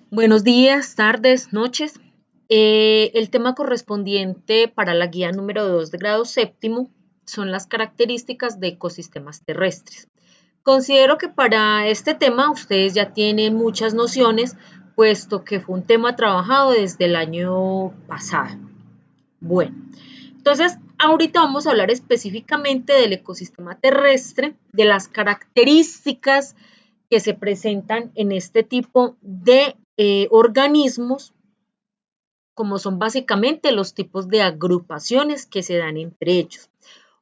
Buenos días, tardes, noches. El tema correspondiente para la guía número 2 de grado séptimo son las características de ecosistemas terrestres. Considero que para este tema ustedes ya tienen muchas nociones, puesto que fue un tema trabajado desde el año pasado. Bueno, entonces ahorita vamos a hablar específicamente del ecosistema terrestre, de las características que se presentan en este tipo de organismos, como son básicamente los tipos de agrupaciones que se dan entre ellos.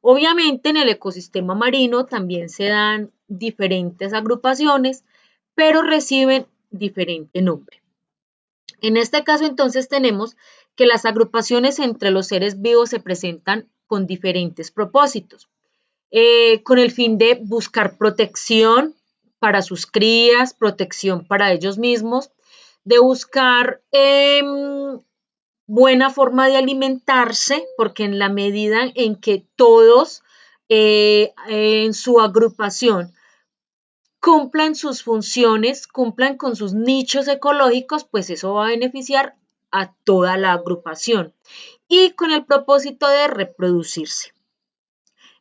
Obviamente en el ecosistema marino también se dan diferentes agrupaciones, pero reciben diferente nombre. En este caso entonces tenemos que las agrupaciones entre los seres vivos se presentan con diferentes propósitos, con el fin de buscar protección para sus crías, protección para ellos mismos, de buscar buena forma de alimentarse, porque en la medida en que todos en su agrupación cumplan sus funciones, cumplan con sus nichos ecológicos, pues eso va a beneficiar a toda la agrupación y con el propósito de reproducirse.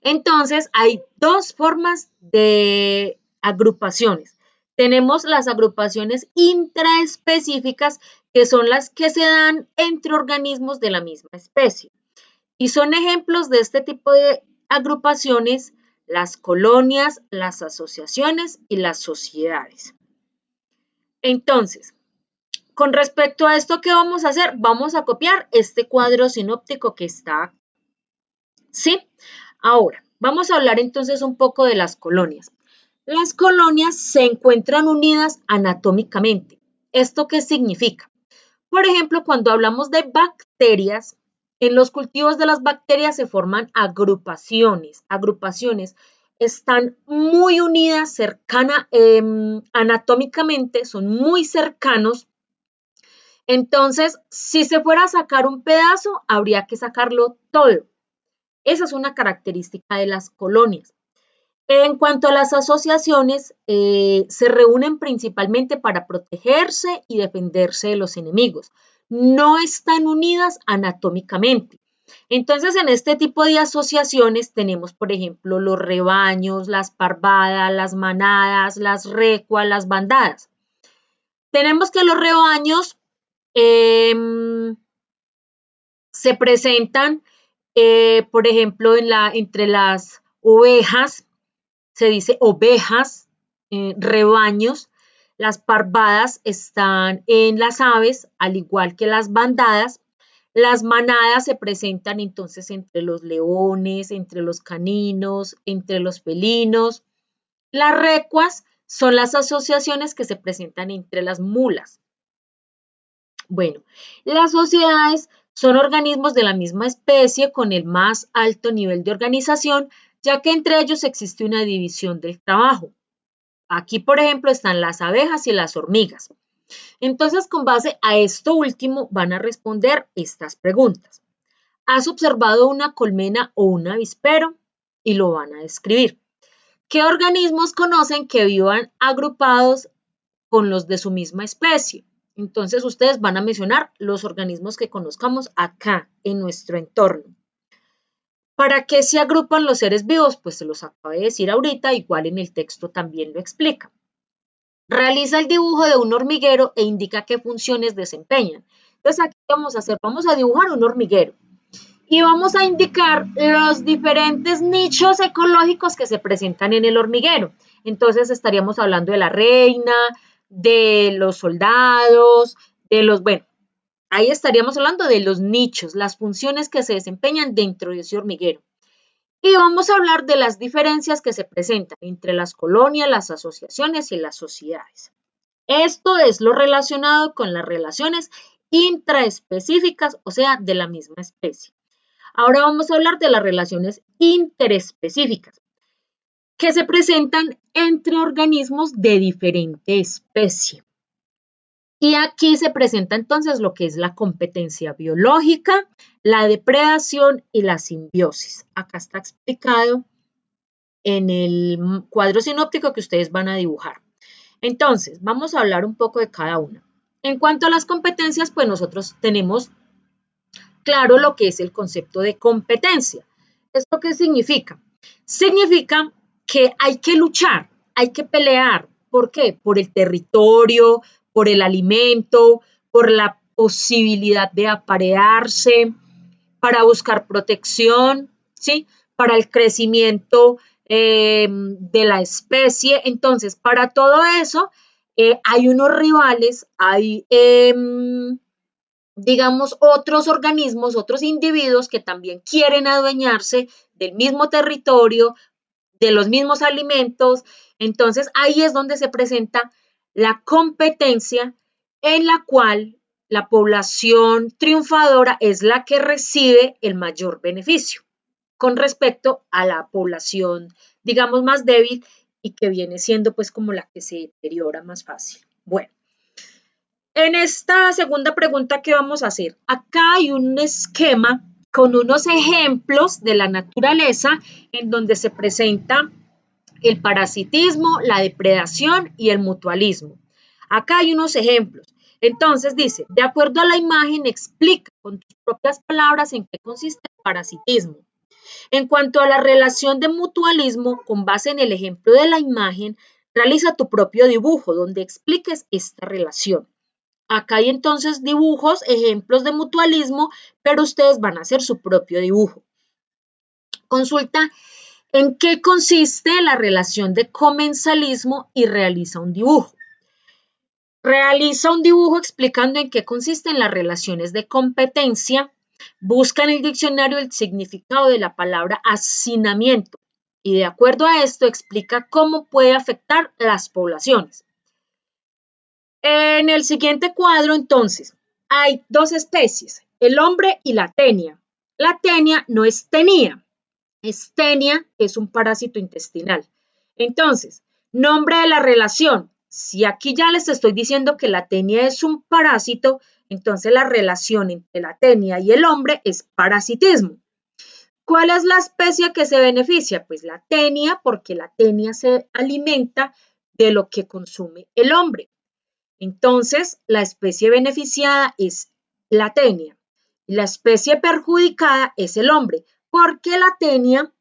Entonces, hay dos formas de agrupaciones. Tenemos las agrupaciones intraespecíficas, que son las que se dan entre organismos de la misma especie. Y son ejemplos de este tipo de agrupaciones las colonias, las asociaciones y las sociedades. Entonces, con respecto a esto, ¿qué vamos a hacer? Vamos a copiar este cuadro sinóptico que está, ¿sí? Ahora, vamos a hablar entonces un poco de las colonias. Las colonias se encuentran unidas anatómicamente. ¿Esto qué significa? Por ejemplo, cuando hablamos de bacterias, en los cultivos de las bacterias se forman agrupaciones. Agrupaciones están muy unidas, anatómicamente, son muy cercanos. Entonces, si se fuera a sacar un pedazo, habría que sacarlo todo. Esa es una característica de las colonias. En cuanto a las asociaciones, se reúnen principalmente para protegerse y defenderse de los enemigos. No están unidas anatómicamente. Entonces, en este tipo de asociaciones tenemos, por ejemplo, los rebaños, las parvadas, las manadas, las recuas, las bandadas. Tenemos que los rebaños se presentan, por ejemplo, entre las ovejas, se dice ovejas, rebaños. Las parvadas están en las aves, al igual que las bandadas. Las manadas se presentan entonces entre los leones, entre los caninos, entre los felinos. Las recuas son las asociaciones que se presentan entre las mulas. Bueno, las sociedades son organismos de la misma especie con el más alto nivel de organización, ya que entre ellos existe una división del trabajo. Aquí, por ejemplo, están las abejas y las hormigas. Entonces, con base a esto último, van a responder estas preguntas. ¿Has observado una colmena o un avispero? Y lo van a describir. ¿Qué organismos conocen que vivan agrupados con los de su misma especie? Entonces, ustedes van a mencionar los organismos que conozcamos acá en nuestro entorno. ¿Para qué se agrupan los seres vivos? Pues se los acabo de decir ahorita, igual en el texto también lo explica. Realiza el dibujo de un hormiguero e indica qué funciones desempeñan. Entonces, aquí vamos a hacer, vamos a dibujar un hormiguero y vamos a indicar los diferentes nichos ecológicos que se presentan en el hormiguero. Entonces, estaríamos hablando de la reina, de los soldados, bueno, ahí estaríamos hablando de los nichos, las funciones que se desempeñan dentro de ese hormiguero. Y vamos a hablar de las diferencias que se presentan entre las colonias, las asociaciones y las sociedades. Esto es lo relacionado con las relaciones intraespecíficas, o sea, de la misma especie. Ahora vamos a hablar de las relaciones interespecíficas, que se presentan entre organismos de diferente especie. Y aquí se presenta entonces lo que es la competencia biológica, la depredación y la simbiosis. Acá está explicado en el cuadro sinóptico que ustedes van a dibujar. Entonces, vamos a hablar un poco de cada una. En cuanto a las competencias, pues nosotros tenemos claro lo que es el concepto de competencia. ¿Esto qué significa? Significa que hay que luchar, hay que pelear. ¿Por qué? Por el territorio, por el alimento, por la posibilidad de aparearse, para buscar protección, ¿sí? Para el crecimiento de la especie. Entonces, para todo eso, hay unos rivales, hay digamos, otros organismos, otros individuos que también quieren adueñarse del mismo territorio, de los mismos alimentos. Entonces, ahí es donde se presenta la competencia en la cual la población triunfadora es la que recibe el mayor beneficio con respecto a la población, digamos, más débil y que viene siendo pues como la que se deteriora más fácil. Bueno. En esta segunda pregunta que vamos a hacer, acá hay un esquema con unos ejemplos de la naturaleza en donde se presenta el parasitismo, la depredación y el mutualismo. Acá hay unos ejemplos. Entonces dice, de acuerdo a la imagen, explica con tus propias palabras en qué consiste el parasitismo. En cuanto a la relación de mutualismo, con base en el ejemplo de la imagen, realiza tu propio dibujo donde expliques esta relación. Acá hay entonces dibujos, ejemplos de mutualismo, pero ustedes van a hacer su propio dibujo. Consulta en qué consiste la relación de comensalismo y realiza un dibujo. Realiza un dibujo explicando en qué consisten las relaciones de competencia. Busca en el diccionario el significado de la palabra hacinamiento y de acuerdo a esto explica cómo puede afectar las poblaciones. En el siguiente cuadro, entonces, hay dos especies, el hombre y la tenia. La tenia no es tenía, es tenia, que es un parásito intestinal. Entonces, nombre de la relación. Si aquí ya les estoy diciendo que la tenia es un parásito, entonces la relación entre la tenia y el hombre es parasitismo. ¿Cuál es la especie que se beneficia? Pues la tenia, porque la tenia se alimenta de lo que consume el hombre. Entonces, la especie beneficiada es la tenia y la especie perjudicada es el hombre, porque la tenia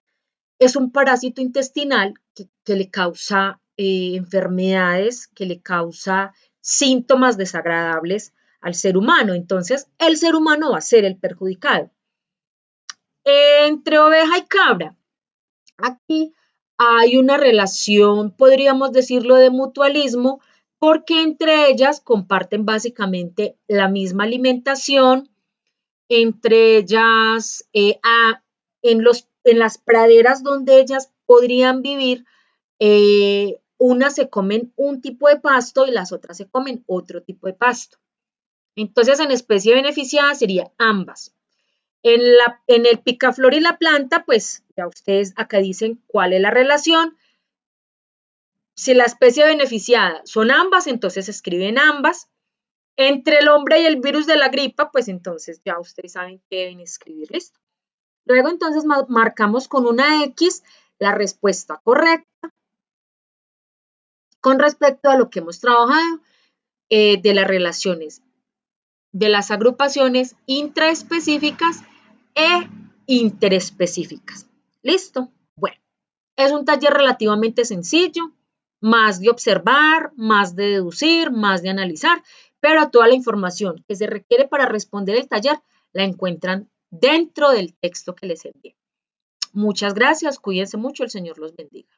es un parásito intestinal que le causa enfermedades, que le causa síntomas desagradables al ser humano. Entonces, el ser humano va a ser el perjudicado. Entre oveja y cabra, aquí hay una relación, podríamos decirlo, de mutualismo, porque entre ellas comparten básicamente la misma alimentación, entre ellas en las praderas donde ellas podrían vivir, unas se comen un tipo de pasto y las otras se comen otro tipo de pasto. Entonces, en especie beneficiada sería ambas. En el picaflor y la planta, pues ya ustedes acá dicen cuál es la relación. Si la especie beneficiada son ambas, entonces escriben ambas. Entre el hombre y el virus de la gripa, pues entonces ya ustedes saben que deben escribir, listo. Luego entonces marcamos con una X la respuesta correcta con respecto a lo que hemos trabajado de las relaciones, de las agrupaciones intraespecíficas e interespecíficas. ¿Listo? Bueno, es un taller relativamente sencillo, más de observar, más de deducir, más de analizar, pero toda la información que se requiere para responder el taller la encuentran dentro del texto que les envié. Muchas gracias, cuídense mucho, el Señor los bendiga.